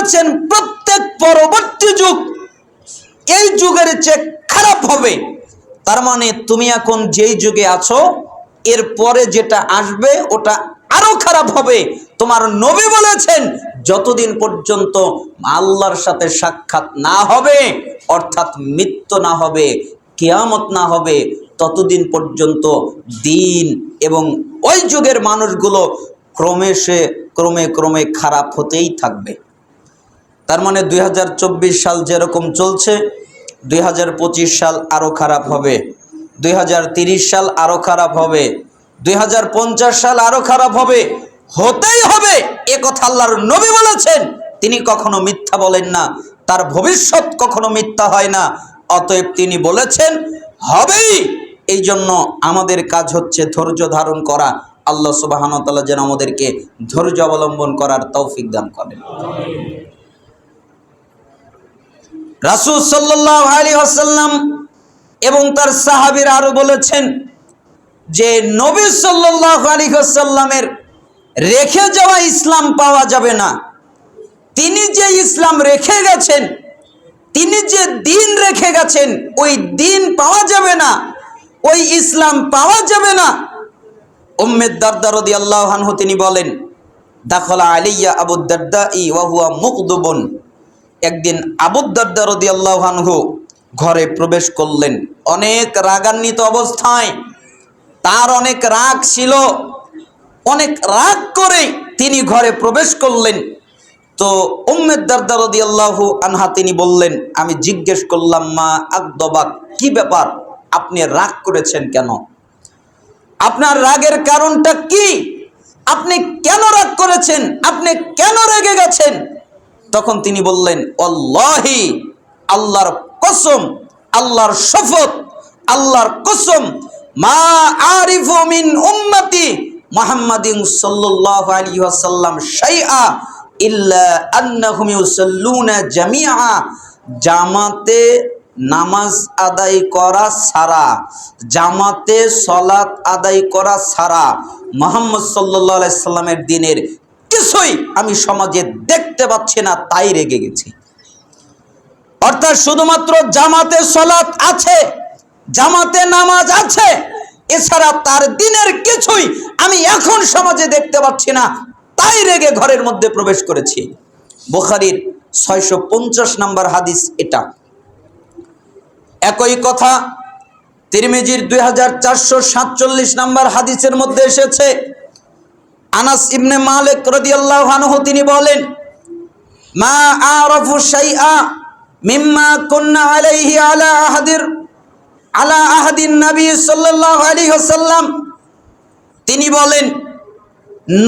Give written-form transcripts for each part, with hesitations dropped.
বলেছেন প্রত্যেক পরবর্তী যুগ এই যুগের চেয়ে খারাপ হবে। তার মানে তুমি এখন যেই যুগে আছো এর পরে যেটা আসবে ওটা আরো খারাপ হবে। তোমার নবী বলেছেন যতদিন পর্যন্ত আল্লাহর সাথে সাক্ষাৎ না হবে, অর্থাৎ মৃত্যু না হবে, কিয়ামত না হবে, ততদিন পর্যন্ত দিন এবং ওই যুগের মানুষগুলো ক্রমে ক্রমে খারাপ হতেই থাকবে। তার মানে 2024 সাল যেরকম চলছে 2025 সাল আরো খারাপ হবে, 2030 সাল আরো খারাপ হবে, 2050 সাল আরো খারাপ হবে, হতেই হবে। এ কথা আল্লাহর নবী বলেছেন, তিনি কখনো মিথ্যা বলেন না, তার ভবিষ্যৎ কখনো মিথ্যা হয় না। অতএব তিনি বলেছেন হবেই। এই জন্য আমাদের কাজ হচ্ছে ধৈর্য ধারণ করা। আল্লাহ সুবহানাহু ওয়া তাআলা যেন আমাদেরকে ধৈর্য অবলম্বন করার তৌফিক দান করেন। রাসূল সাল্লাল্লাহু আলাইহি ওয়াসাল্লাম এবং তার সাহাবীরা আরো বলেছেন যে নবী সাল্লাল্লাহু আলাইহি ওয়াসাল্লামের রেখে যাওয়া ইসলাম পাওয়া যাবে না। তিনি যে ইসলাম রেখে গেছেন, তিনি যে দিন রেখে গেছেন, ওই দিন পাওয়া যাবে না, ওই ইসলাম পাওয়া যাবে না। উম্মে দারদা রাদিয়াল্লাহু আনহু তিনি বলেন, দাখালা আলাইয়া আবু দারদাই ওয়া হুয়া মুকদুবুন। একদিন আবু দারদা রাদিয়াল্লাহু আনহু ঘরে প্রবেশ করলেন অনেক রাগান্বিত অবস্থায়। তার অনেক রাগ ছিল, অনেক রাগ করে তিনি ঘরে প্রবেশ করলেন। তো উম্মে দারদা রাদিয়াল্লাহু আনহা তিনি বললেন, আমি জিজ্ঞেস করলাম, মা আকদবাক, কি ব্যাপার, আপনি রাগ করেছেন কেন? আপনার রাগের কারণটা কি? আপনি কেন রাগ করেছেন? আপনি কেন রেগে গেছেন? তখন তিনি বললেন, আল্লাহি, আল্লাহর কসম, আল্লাহর শপথ, আল্লাহর কসম, মা আরিফু মিন উম্মতি মুহাম্মাদিন সাল্লাল্লাহু আলাইহি ওয়াসাল্লাম শাইআ ইল্লা আন্নাহুম ইউসাল্লুনা জামিআ। জামাতে নামাজ আদায় করা ছাড়া, জামাতে সালাত আদায় করা ছাড়া মুহাম্মদ সাল্লাল্লাহু আলাইহি সাল্লামের দিনের কিছুই আমি সমাজে দেখতে পাচ্ছি না, তাই রেগে গেছি। অর্থাৎ শুধুমাত্র জামাতে সালাত আছে, জামাতে নামাজ আছে, এছাড়া তার দিনের কিছুই আমি এখন সমাজে দেখতে পাচ্ছি না, তাই রেগে ঘরের মধ্যে প্রবেশ করেছি। বুখারীর 650 নম্বর হাদিস এটা। একই কথা তিরমিজির 2447 নম্বর হাদিসের মধ্যে এসেছে। আনাস ইবনে মালিক রাদিয়াল্লাহু আনহু তিনি বলেন, মা আরাফু শাইআ মিম্মা কুননা আলাইহি আলা আহাদিন নবী সাল্লাল্লাহু আলাইহি ওয়াসাল্লাম। তিনি বলেন,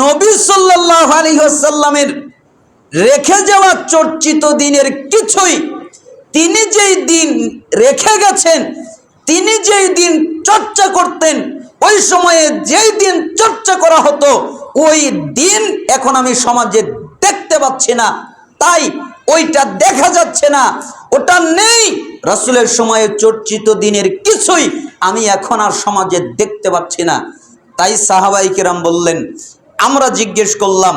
নবী সাল্লাল্লাহু আলাইহি ওয়াসাল্লামের রেখে যাওয়া চর্চিত দিনের কিছুই, তিনি যেই দিন রেখে গেছেন, তিনি যেই দিন চর্চা করতেন, ওই সময়ে যেই দিন চর্চা করা হতো, ওই দিন এখন আমি সমাজে দেখতে পাচ্ছি না, তাই ওইটা দেখা যাচ্ছে না, ওটা নেই। রাসূলের সময়ে চর্চিত দিনের কিছুই আমি এখন আর সমাজে দেখতে পাচ্ছি না। তাই সাহাবায়ে কেরাম বললেন, আমরা জিজ্ঞেস করলাম,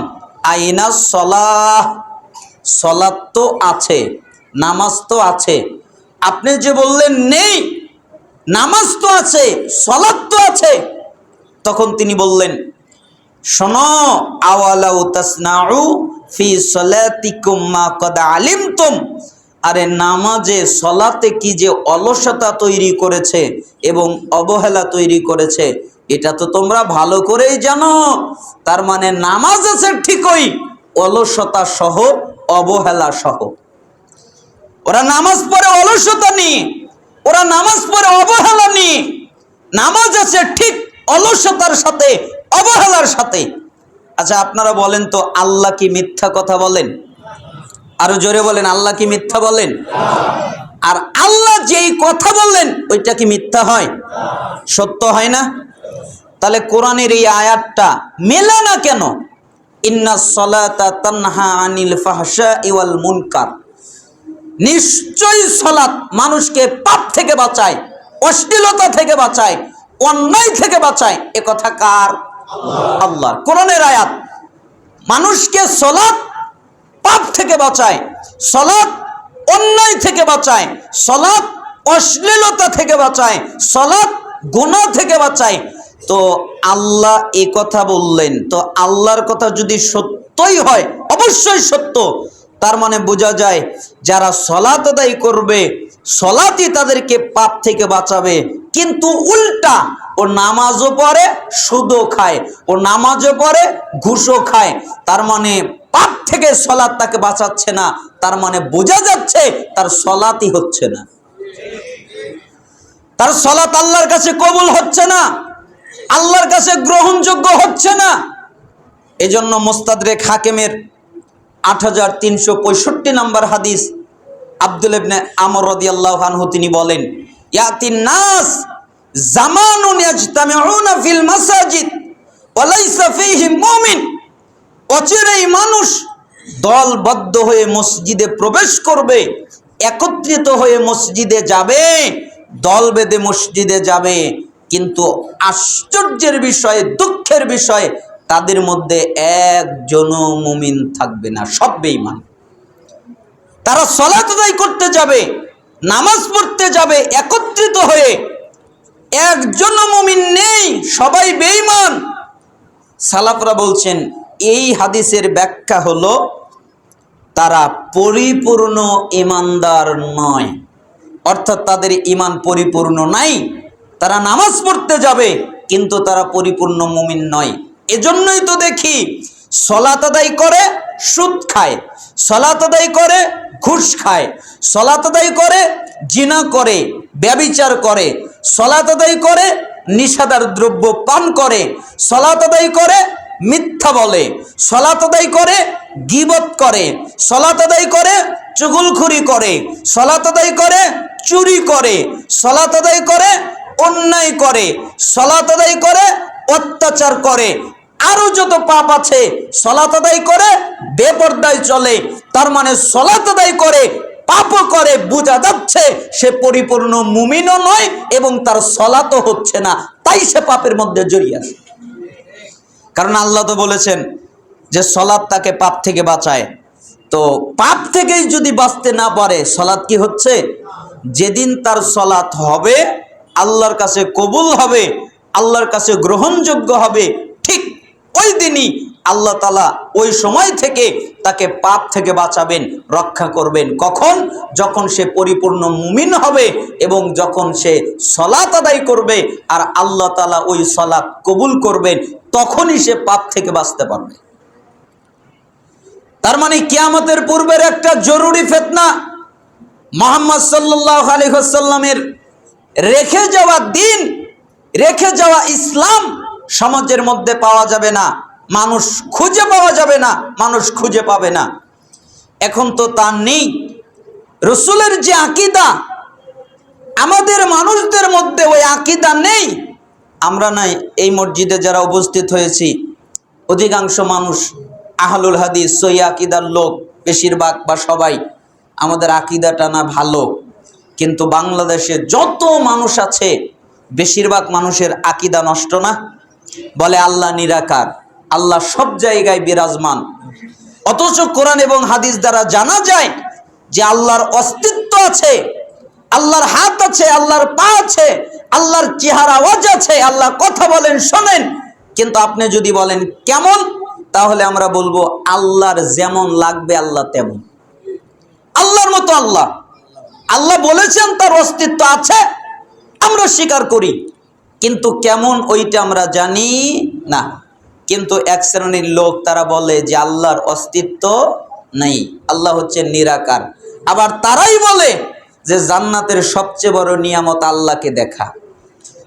আইনা সলাহ, সলাত তো আছে, নামাজ তো আছে, আপনি যে বললেন নেই, নামাজ তো আছে, সলাত তো আছে। তখন তিনি বললেন, শোনো, আওয়ালাউ তাসনাউ ফি সলাতিকুম মা কদ আলিমতুম। আরে নামাজে সলাতে কি যে অলসতা তৈরি করেছে এবং অবহেলা তৈরি করেছে, এটা তো তোমরা ভালো করেই জানো। তার মানে নামাজ আছে ঠিকই, অলসতা সহ, অবহেলা সহ। ওরা নামাজ পড়ে অলসতা নিয়ে, ওরা নামাজ পড়ে অবহেলা নিয়ে। নামাজ আছে ঠিক অলসতার সাথে, অবহেলার সাথে। আচ্ছা আপনারা বলেন তো, আল্লাহ কি মিথ্যা কথা বলেন? আরো জোরে বলেন, আল্লাহ কি মিথ্যা বলেন? আর আল্লাহ যেই কথা বললেন ওইটা কি মিথ্যা হয়? সত্য হয় না? তাহলে কোরআনের এই আয়াতটা মেলে না কেন? ইন্নাস সালাতা তানহা আনিল ফাহশাই ওয়াল মুনকার। নিশ্চয়ই সালাত মানুষকে পাপ থেকে বাঁচায়, অশ্লীলতা থেকে বাঁচায়, অন্যায় থেকে বাঁচায়। এ কথা কার? আল্লাহর। কোরআনের আয়াত। মানুষকে সালাত পাপ থেকে বাঁচায়, সালাত অন্যায় থেকে বাঁচায়, সালাত অশ্লীলতা থেকে বাঁচায়, সালাত গুনাহ থেকে বাঁচায়। তো আল্লাহ এই কথা বললেন, তো আল্লাহর কথা যদি সত্যই হয়, অবশ্যই সত্য, তার মানে বোঝা যায় যারা সালাত আদায় করবে সালাতই তাদেরকে পাপ থেকে বাঁচাবে। কিন্তু উল্টা, ও নামাজও পড়ে সুদও খায়, ও নামাজও পড়ে ঘুষও খায়, তার মানে পাপ থেকে সালাত তাকে বাঁচাচ্ছে না। তার মানে বোঝা যাচ্ছে তার সালাতই হচ্ছে না, তার সালাত আল্লাহর কাছে কবুল হচ্ছে না, আল্লাহর কাছে গ্রহণযোগ্য হচ্ছে না। এজন্য মুস্তাদরেক হাকিমের 8365 নম্বর হাদিস, আব্দুল ইবনে আমর রাদিয়াল্লাহু আনহু তিনি বলেন, ইয়াতিন নাস জামানুন ইয়াজতামিউনা ফিল মাসাজিদ ওয়া লাইসা ফীহি মুমিন। অচিরেই মানুষ দলবদ্ধ হয়ে মসজিদে প্রবেশ করবে, একত্রিত হয়ে মসজিদে যাবে, দল বেঁধে মসজিদে যাবে, কিন্তু আশ্চর্যের বিষয়, দুঃখের বিষয়, তাদের মধ্যে একজনও মুমিন থাকবে না, সব বেঈমান। তারা সালাত আদায় করতে যাবে, নামাজ পড়তে যাবে একত্রিত হয়ে, একজনও মুমিন নেই, সবাই বেঈমান। সালাফরা বলছেন এই হাদিসের ব্যাখ্যা হলো তারা পরিপূর্ণ ঈমানদার নয়, অর্থাৎ তাদের ঈমান পরিপূর্ণ নাই। তারা নামাজ পড়তে যাবে কিন্তু তারা পরিপূর্ণ মুমিন নয়। এজন্যই তো দেখি সালাত আদায় করে সুদ খায়, সালাত আদায় করে ঘুষ খায়, সালাত আদায় করে জিনা করে, ব্যভিচার করে, সালাত আদায় করে নিষাদার দ্রব্য পান করে, সালাত আদায় করে মিথ্যা বলে, সালাত আদায় করে গীবত করে, সালাত আদায় করে চুগলখুরি করে, সালাত আদায় করে চুরি করে, সালাত আদায় করে অন্যায় করে, সালাত আদায় করে অত্যাচার করে, আরো যত পাপ আছে সালাত আদায় করে বেপরদায় চলে। তার মানে সালাত আদায় করে পাপও করে, বোঝা যাচ্ছে সে পরিপূর্ণ মুমিনও নয় এবং তার সালাতও হচ্ছে না, তাই সে পাপের মধ্যে জড়িয়ে আছে। কারণ আল্লাহ তো বলেছেন যে সালাত তাকে পাপ থেকে বাঁচায়। তো পাপ থেকেই যদি বাঁচতে না পারে, সালাত কি হচ্ছে? যেদিন তার সালাত হবে, আল্লাহর কাছে কবুল হবে, আল্লাহর কাছে গ্রহণযোগ্য হবে, ঠিক ওই দিনই আল্লাহ তাআলা ওই সময় থেকে তাকে পাপ থেকে বাঁচাবেন, রক্ষা করবেন। কখন? যখন সে পরিপূর্ণ মুমিন হবে এবং যখন সে সালাত আদায় করবে আর আল্লাহ তাআলা ওই সালাত কবুল করবেন, তখনই সে পাপ থেকে বাঁচতে পারবে। তার মানে কিয়ামতের পূর্বের একটা জরুরি ফিতনা, মুহাম্মদ সাল্লাল্লাহু আলাইহি ওয়াসাল্লামের রেখে যাওয়া দিন, রেখে যাওয়া ইসলাম সমাজের মধ্যে পাওয়া যাবে না, মানুষ খুঁজে পাওয়া যাবে না, মানুষ খুঁজে পাবে না। এখন তো তা নেই। রাসূলের যে আকীদা, আমাদের মানুষদের মধ্যে ওই আকীদা নেই। আমরা নাই, এই মসজিদে যারা উপস্থিত হয়েছি অধিকাংশ মানুষ আহলুল হাদিস, সহি আকীদার লোক, বেশিরভাগ বা সবাই। আমাদের আকীদাটা না ভালো, কিন্তু বাংলাদেশে যত মানুষ আছে বেশিরভাগ মানুষের আকীদা নষ্ট না। বলে আল্লাহ নিরাকার, আল্লাহ সব জায়গায় বিরাজমান, অথচ কোরআন এবং হাদিস দ্বারা জানা যায় যে আল্লাহর অস্তিত্ব আছে, আল্লাহর হাত আছে, আল্লাহর পা আছে, আল্লাহর চেহারা ওয়াজ আছে, আল্লাহ কথা বলেন শোনেন। কিন্তু আপনি যদি বলেন কেমন, তাহলে আমরা বলবো আল্লাহর যেমন লাগবে আল্লাহ তেমন। আল্লাহর মতো আল্লাহ, আল্লাহ বলেছেন তার অস্তিত্ব আছে, আমরা স্বীকার করি, কিন্তু কেমন ওইটা আমরা জানি না। কিন্তু এক শ্রেণীর লোক তারা বলে যে আল্লাহর অস্তিত্ব নেই, আল্লাহ হচ্ছে নিরাকার। আবার তারাই বলে যে জান্নাতের সবচেয়ে বড় নিয়ামত আল্লাহকে দেখা।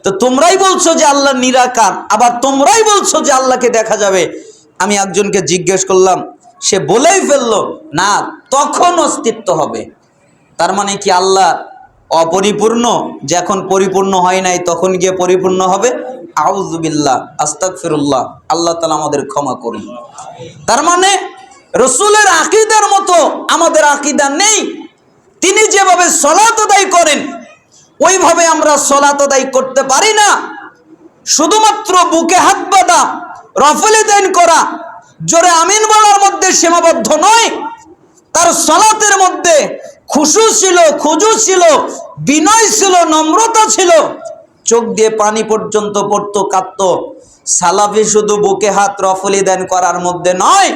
তো তোমরাই বলছো যে আল্লাহ নিরাকার, আবার তোমরাই বলছো যে আল্লাহকে দেখা যাবে। আমি একজনকে জিজ্ঞেস করলাম, সে বলেই ফেললো না, তখন অস্তিত্ব হবে। তার মানে কি আল্লাহ অপরিপূর্ণ, যখন পরিপূর্ণ হয় নাই তখন গিয়ে পরিপূর্ণ হবে? আউযুবিল্লাহ, আস্তাগফিরুল্লাহ, আল্লাহ তাআলা আমাদের ক্ষমা করুন। তার মানে রাসূলের আকীদার মতো আমাদের আকীদা নেই। তিনি যেভাবে সালাত আদায় করেন ওইভাবে আমরা সালাত আদায় করতে পারি না। শুধুমাত্র বুকে হাত বাঁধা, রফল দান করা, জোরে আমিন বলার মধ্যে সীমাবদ্ধ নয়। তার সালাতের মধ্যে খুশু ছিল, খুজু ছিল, বিনয় ছিল, নম্রতা ছিল, চোখ দিয়ে পানি পর্যন্ত পড়তো, কাঁদতো। সালাফি শুধু বুকে হাত রফলি দেন করার মধ্যে নয়,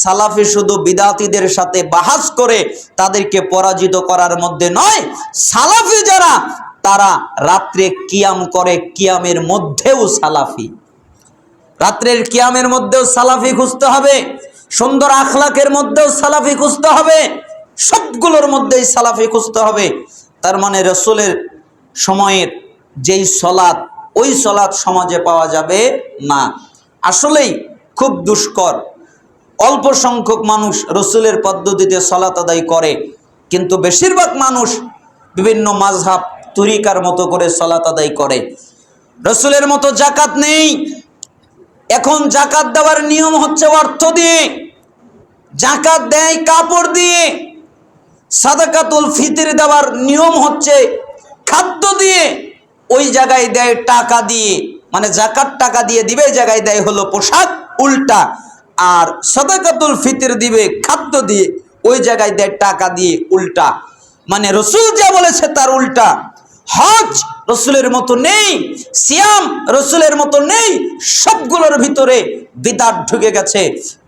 সালাফি শুধু বিদাতীদের সাথে বাহাস করে তাদেরকে পরাজিত করার মধ্যে নয়, সালাফি যারা তারা রাত্রে কিয়াম করে, কিয়ামের মধ্যেও সালাফি। রাত্রের কিয়ামের মধ্যেও সালাফি খুঁজতে হবে, সুন্দর আখলাকের মধ্যেও সালাফি খুঁজতে হবে, সবগুলোর মধ্যেই সালাফি খুঁজতে হবে। তার মানে রসুলের সময়ের যেই সলাৎ, ওই সলাৎ সমাজে পাওয়া যাবে না। আসলেই খুব দুষ্কর। অল্প সংখ্যক মানুষ রসুলের পদ্ধতিতে সলাৎ আদায় করে, কিন্তু বেশিরভাগ মানুষ বিভিন্ন মাযহাব তরিকার মতো করে সলাৎ আদায় করে। রসুলের মতো জাকাত নেই। এখন জাকাত দেওয়ার নিয়ম হচ্ছে অর্থ দিয়ে, জাকাত দেয় কাপড় দিয়ে। সাদাকাতুল ফিতর দেওয়ার নিয়ম হচ্ছে খাদ্য দিয়ে, ওই জায়গায় দেয় টাকা দিয়ে। মানে জাকাত টাকা দিয়ে দিবে, এই জায়গায় দেয় হলো পোশাক, উল্টা। আর সাদাকাতুল ফিতর দিবে খাদ্য দিয়ে, ওই জায়গায় দেয় টাকা দিয়ে, উল্টা। মানে রসুল যা বলেছে তার উল্টা। হজ রসুলের মতো নেই, সিয়াম রসুলের মতো নেই, সবগুলোর ভিতরে বিদআত ঢুকে গেছে।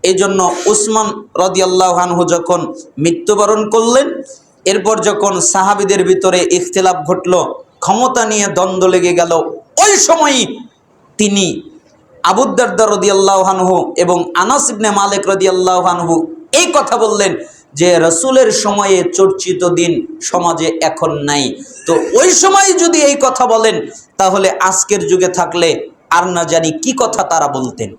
এই জন্য উসমান রাদিয়াল্লাহু আনহু যখন মৃত্যুবরণ করলেন, এরপর যখন সাহাবীদের ভিতরে ইখতিলাফ ঘটলো, ক্ষমতা নিয়ে দ্বন্দ্ব লেগে গেল, ওই সময়ই তিনি আবু দারদা রাদিয়াল্লাহু আনহু এবং আনাস ইবনে মালিক রাদিয়াল্লাহু আনহু এই কথা বললেন যে রসুলের সময়ে চর্চিত দিন সমাজে এখন নাই। তো ওই সময় যদি এই কথা বলেন, তাহলে আজকের যুগে থাকলে আর না জানি কি কথা তারা বলতেন।